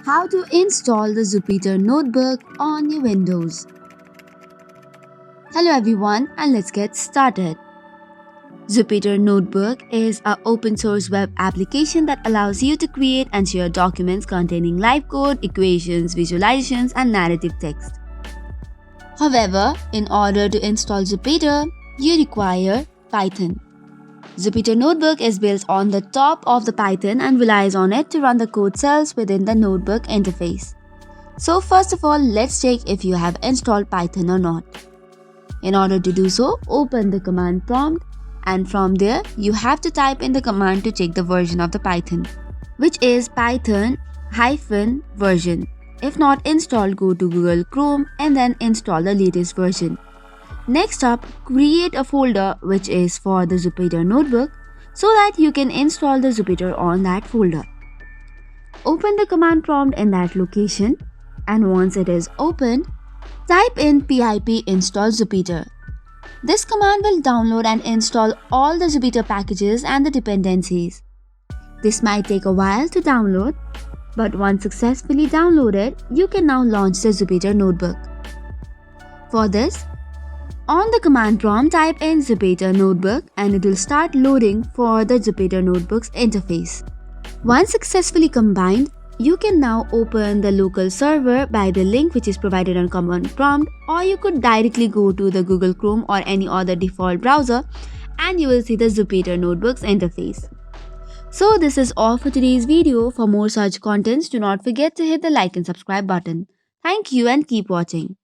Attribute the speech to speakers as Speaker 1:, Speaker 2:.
Speaker 1: How to install the Jupyter Notebook on your Windows. Hello everyone, and let's get started. Jupyter Notebook is an open source web application that allows you to create and share documents containing live code, equations, visualizations, and narrative text. However, in order to install Jupyter, you require Python. Jupyter Notebook is built on the top of the Python and relies on it to run the code cells within the notebook interface. So first of all, let's check if you have installed Python or not. In order to do so, open the command prompt, and from there, you have to type in the command to check the version of the Python, which is Python-version. If not installed, go to Google Chrome and then install the latest version. Next up, create a folder which is for the Jupyter Notebook so that you can install the Jupyter on that folder. Open the command prompt in that location, and once it is opened, type in pip install Jupyter. This command will download and install all the Jupyter packages and the dependencies. This might take a while to download, but once successfully downloaded, you can now launch the Jupyter Notebook. For this, on the command prompt, type in Jupyter Notebook and it will start loading for the Jupyter Notebook's interface. Once successfully combined, you can now open the local server by the link which is provided on command prompt, or you could directly go to the Google Chrome or any other default browser and you will see the Jupyter Notebook's interface. So this is all for today's video. For more such contents, do not forget to hit the like and subscribe button. Thank you and keep watching.